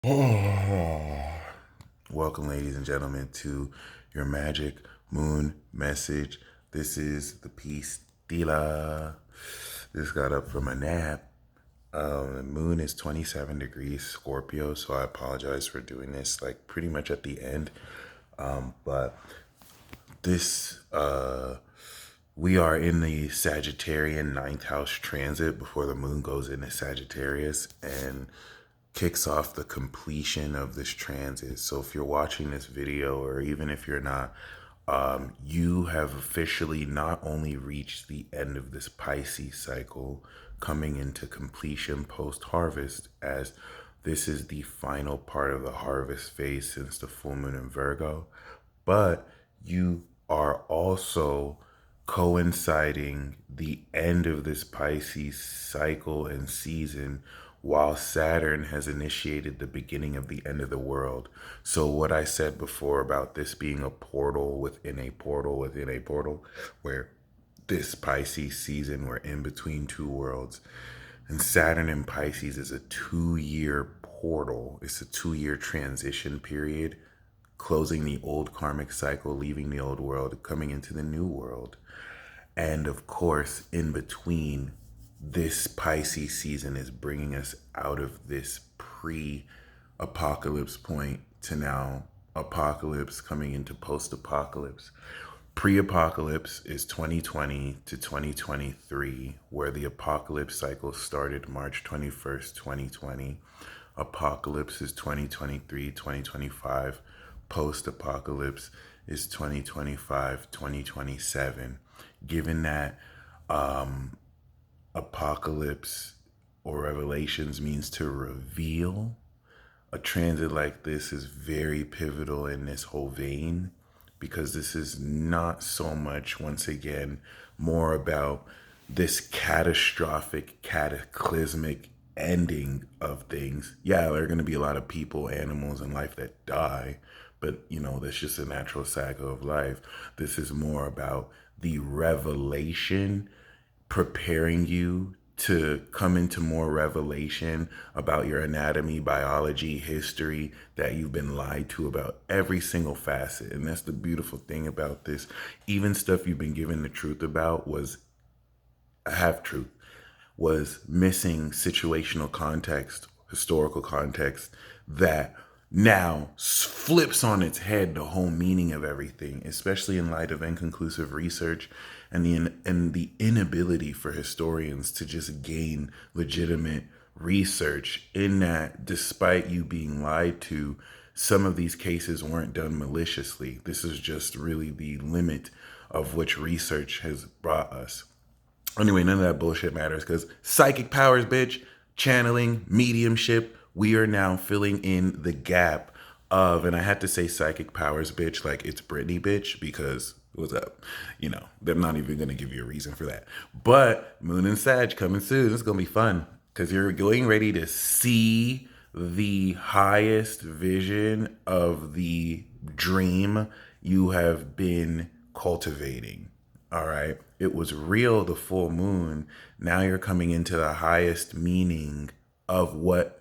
Welcome, ladies and gentlemen, to your magic moon message. This is the peace dealer. Just got up from a nap. The moon is 27 degrees Scorpio, so I apologize for doing this like pretty much at the end. But this we are in the Sagittarian ninth house transit before the moon goes into Sagittarius and kicks off the completion of this transit. So if you're watching this video, or even if you're not, you have officially not only reached the end of this Pisces cycle, coming into completion post-harvest, as this is the final part of the harvest phase since the full moon in Virgo, but you are also coinciding the end of this Pisces cycle and season while Saturn has initiated the beginning of the end of the world. So what I said before about this being a portal within a portal within a portal, where this Pisces season we're in between two worlds, and Saturn in Pisces is a 2-year portal. It's a 2-year transition period, closing the old karmic cycle, leaving the old world, coming into the new world. And of course, in between, this Pisces season is bringing us out of this pre-apocalypse point to now apocalypse, coming into post-apocalypse. Pre-apocalypse is 2020 to 2023, where the apocalypse cycle started March 21st, 2020. Apocalypse is 2023, 2025. Post-apocalypse is 2025, 2027. Given that apocalypse or revelations means to reveal, a transit like this is very pivotal in this whole vein, because this is not so much, once again, more about this catastrophic, cataclysmic ending of things. Yeah, there are going to be a lot of people, animals, and life that die, but that's just a natural cycle of life. This is more about the revelation, preparing you to come into more revelation about your anatomy, biology, history that you've been lied to about every single facet. And that's the beautiful thing about this. Even stuff you've been given the truth about was a half truth, was missing situational context, historical context, that now flips on its head the whole meaning of everything, especially in light of inconclusive research and the inability for historians to just gain legitimate research, in that despite you being lied to, some of these cases weren't done maliciously. This is just really the limit of which research has brought us. Anyway, none of that bullshit matters, because psychic powers, bitch, channeling, mediumship, we are now filling in the gap of, and I had to say psychic powers, bitch, like it's Britney, bitch, because what's up? They're not even going to give you a reason for that. But Moon and Sag coming soon. It's going to be fun, because you're going ready to see the highest vision of the dream you have been cultivating. All right. It was real, the full moon. Now you're coming into the highest meaning of what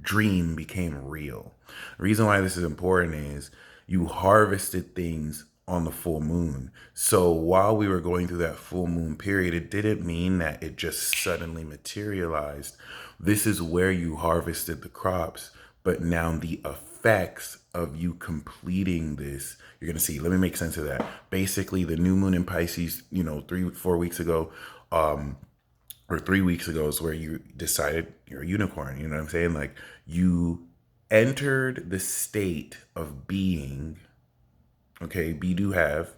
dream became real. The reason why this is important is you harvested things on the full moon. So while we were going through that full moon period, it didn't mean that it just suddenly materialized. This is where you harvested the crops, but now the effects of you completing this, you're going to see. Let me make sense of that. Basically, the new moon in Pisces, 3-4 weeks ago, or 3 weeks ago, is where you decided you're a unicorn. You know what I'm saying? Like, you entered the state of being. Okay, be do have,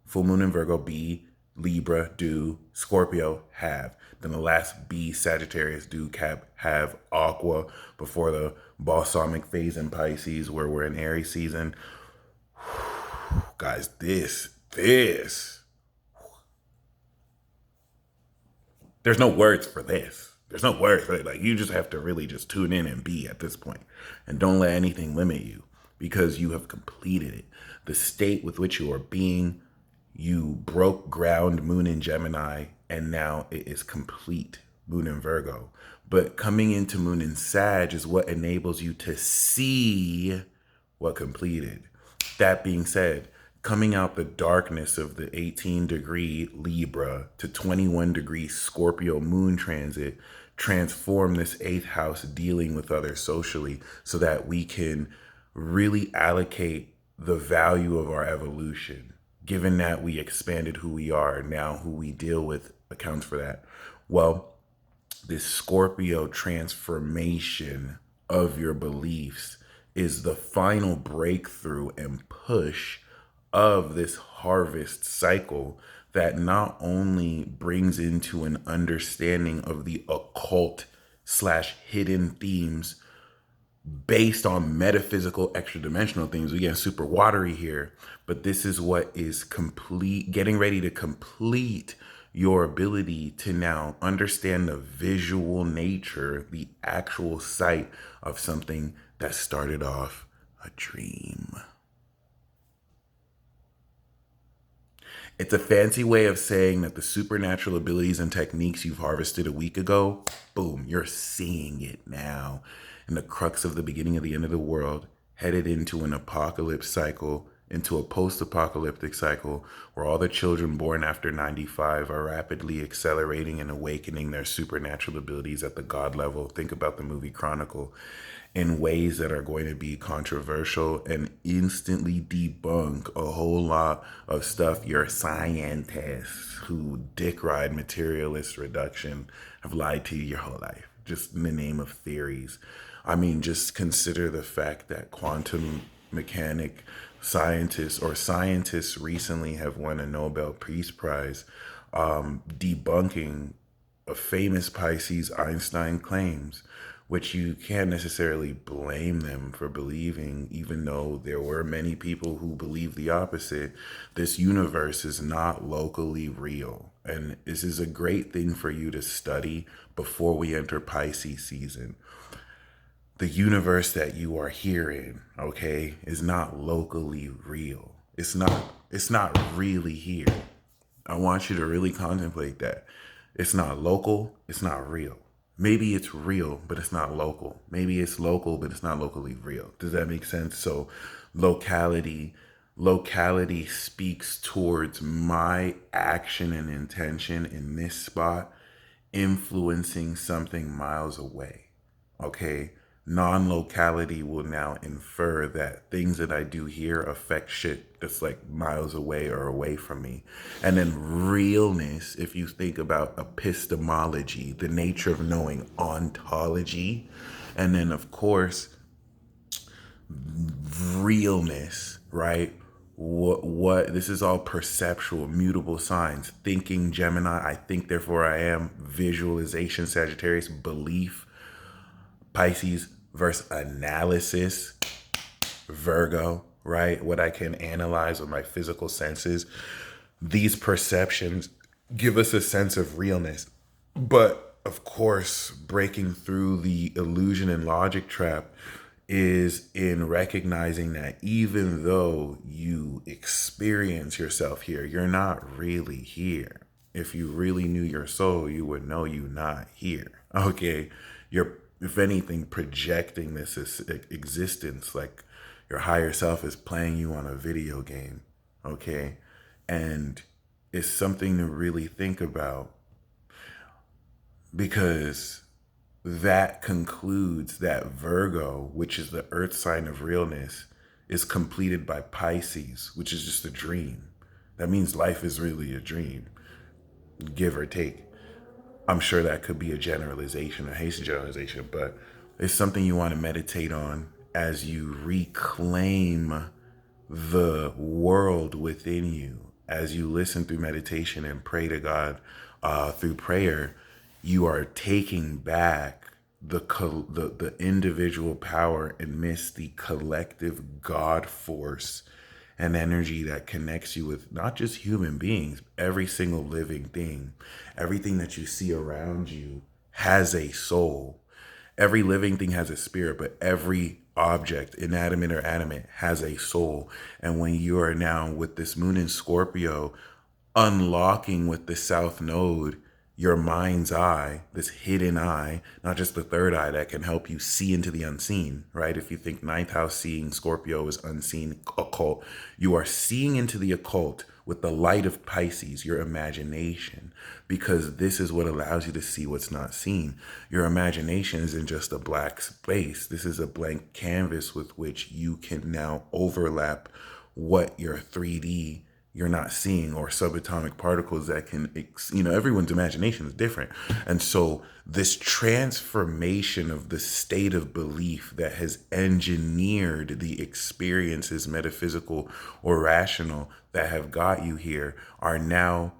full moon in Virgo, be Libra, do Scorpio, have. Then the last be Sagittarius, do Cap, have Aqua, before the balsamic phase in Pisces, where we're in Aries season. Guys, this, there's no words for this. There's no words for it. Like, you just have to really just tune in and be at this point. And don't let anything limit you, because you have completed it. The state with which you are being, you broke ground, moon in Gemini, and now it is complete, moon in Virgo. But coming into moon in Sag is what enables you to see what completed. That being said, coming out the darkness of the 18-degree Libra to 21-degree Scorpio moon transit transform this eighth house dealing with others socially so that we can really allocate the value of our evolution. Given that we expanded who we are, now who we deal with accounts for that. Well, this Scorpio transformation of your beliefs is the final breakthrough and push of this harvest cycle that not only brings into an understanding of the occult slash hidden themes based on metaphysical extra dimensional things. We get super watery here, but this is what is complete, getting ready to complete your ability to now understand the visual nature, the actual sight of something that started off a dream. It's a fancy way of saying that the supernatural abilities and techniques you've harvested a week ago, boom, you're seeing it now. In the crux of the beginning of the end of the world, headed into an apocalypse cycle, into a post-apocalyptic cycle where all the children born after 95 are rapidly accelerating and awakening their supernatural abilities at the God level. Think about the movie Chronicle, in ways that are going to be controversial and instantly debunk a whole lot of stuff your scientists who dick ride materialist reduction have lied to you your whole life, just in the name of theories. I mean, just consider the fact that quantum mechanic scientists recently have won a Nobel Peace Prize debunking a famous Pisces Einstein claims, which you can't necessarily blame them for believing, even though there were many people who believe the opposite. This universe is not locally real. And this is a great thing for you to study before we enter Pisces season. The universe that you are here in, okay, is not locally real. It's not really here. I want you to really contemplate that. It's not local, it's not real. Maybe it's real, but it's not local. Maybe it's local, but it's not locally real. Does that make sense? So locality speaks towards my action and intention in this spot influencing something miles away. Okay? Non-locality will now infer that things that I do here affect shit that's like miles away or away from me. And then realness, if you think about epistemology, the nature of knowing, ontology, and then of course realness, right? What this is all perceptual, mutable signs. Thinking Gemini, I think therefore I am. Visualization Sagittarius, belief Pisces versus analysis, Virgo, right? What I can analyze with my physical senses. These perceptions give us a sense of realness. But of course, breaking through the illusion and logic trap is in recognizing that even though you experience yourself here, you're not really here. If you really knew your soul, you would know you're not here. Okay? You're, if anything, projecting this existence, like your higher self is playing you on a video game. Okay? And it's something to really think about, because that concludes that Virgo, which is the earth sign of realness, is completed by Pisces, which is just a dream. That means life is really a dream, give or take. I'm sure that could be a generalization, a hasty generalization, but it's something you want to meditate on as you reclaim the world within you. As you listen through meditation and pray to God through prayer, you are taking back the individual power amidst the collective God force and energy that connects you with not just human beings, every single living thing. Everything that you see around you has a soul. Every living thing has a spirit, but every object, inanimate or animate, has a soul. And when you are now with this moon in Scorpio, unlocking with the South Node your mind's eye, this hidden eye, not just the third eye that can help you see into the unseen, right? If you think ninth house seeing Scorpio is unseen, occult, you are seeing into the occult with the light of Pisces, your imagination, because this is what allows you to see what's not seen. Your imagination isn't just a black space. This is a blank canvas with which you can now overlap what your 3D you're not seeing, or subatomic particles that can, everyone's imagination is different. And so this transformation of the state of belief that has engineered the experiences, metaphysical or rational, that have got you here are now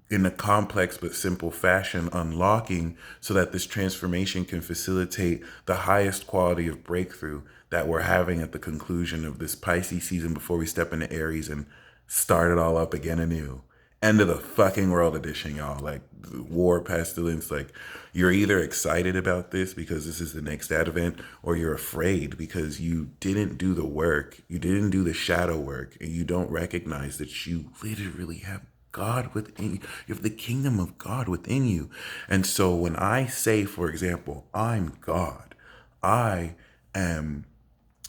in a complex but simple fashion unlocking, so that this transformation can facilitate the highest quality of breakthrough that we're having at the conclusion of this Pisces season before we step into Aries and start it all up again anew. End of the fucking world edition, y'all. Like, war, pestilence. Like, you're either excited about this because this is the next advent, or you're afraid because you didn't do the work. You didn't do the shadow work, and you don't recognize that you literally have God within you. You have the kingdom of God within you. And so when I say, for example, I'm God, I am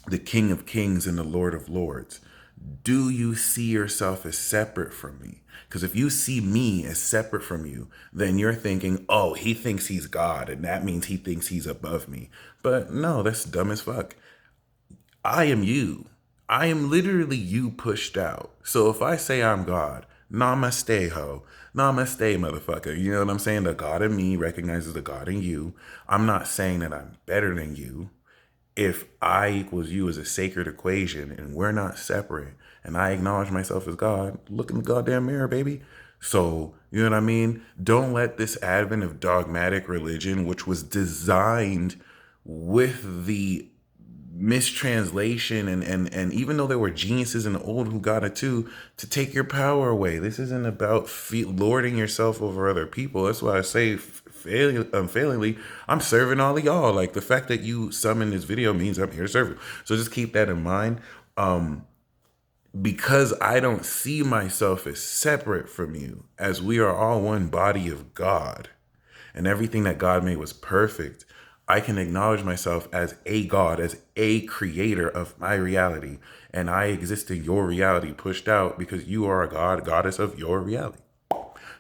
the King of Kings and the Lord of Lords, do you see yourself as separate from me? Because if you see me as separate from you, then you're thinking, oh, he thinks he's God, and that means he thinks he's above me. But no, that's dumb as fuck. I am you. I am literally you pushed out. So if I say I'm God, namaste, ho. Namaste, motherfucker. You know what I'm saying? The God in me recognizes the God in you. I'm not saying that I'm better than you. If I equals you is a sacred equation and we're not separate, and I acknowledge myself as God, look in the goddamn mirror, baby. So, you know what I mean? Don't let this advent of dogmatic religion, which was designed with the mistranslation and even though there were geniuses in the old who got it too, to take your power away. This isn't about lording yourself over other people. That's why I say unfailingly, I'm serving all of y'all. Like, the fact that you summon this video means I'm here to serve you. So just keep that in mind. Because I don't see myself as separate from you, as we are all one body of God, and everything that God made was perfect, I can acknowledge myself as a God, as a creator of my reality. And I exist in your reality, pushed out because you are a God, goddess of your reality.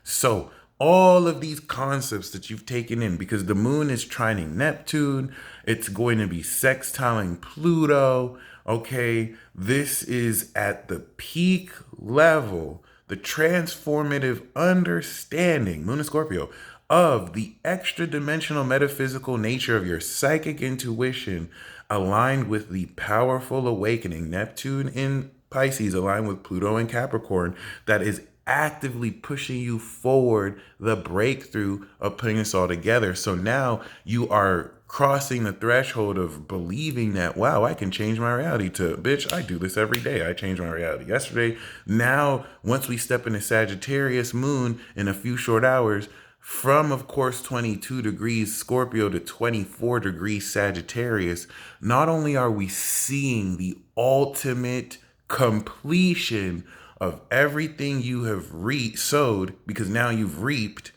So all of these concepts that you've taken in, because the moon is trining Neptune, it's going to be sextiling Pluto. Okay, this is at the peak level, the transformative understanding, Moon and Scorpio, of the extra dimensional metaphysical nature of your psychic intuition, aligned with the powerful awakening, Neptune in Pisces aligned with Pluto in Capricorn, that is actively pushing you forward the breakthrough of putting this all together. So now you are crossing the threshold of believing that, wow, I can change my reality, to, bitch, I do this every day. I change my reality yesterday. Now, once we step into Sagittarius moon in a few short hours, from, of course, 22 degrees Scorpio to 24 degrees Sagittarius, not only are we seeing the ultimate completion of everything you have sowed, because now you've reaped,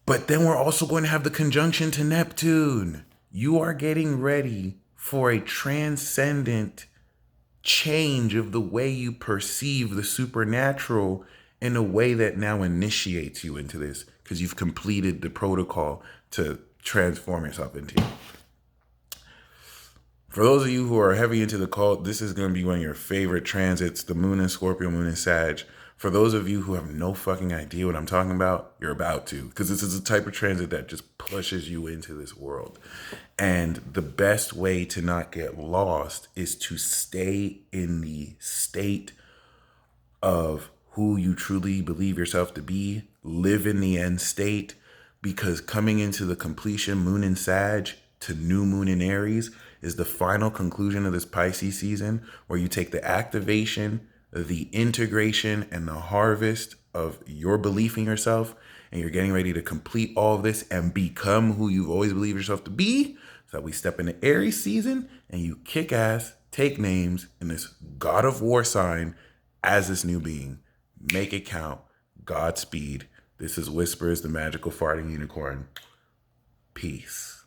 but then we're also going to have the conjunction to Neptune. You are getting ready for a transcendent change of the way you perceive the supernatural, in a way that now initiates you into this, because you've completed the protocol to transform yourself into. For those of you who are heavy into the cult, this is going to be one of your favorite transits, the moon in Scorpio, moon in Sag. For those of you who have no fucking idea what I'm talking about, you're about to, because this is a type of transit that just pushes you into this world. And the best way to not get lost is to stay in the state of who you truly believe yourself to be, live in the end state, because coming into the completion, moon in Sag to new moon in Aries, is the final conclusion of this Pisces season, where you take the activation, the integration, and the harvest of your belief in yourself, and you're getting ready to complete all of this and become who you've always believed yourself to be. So that we step into Aries season and you kick ass, take names in this God of War sign as this new being. Make it count. Godspeed. This is Whispers, the Magical Farting Unicorn. Peace.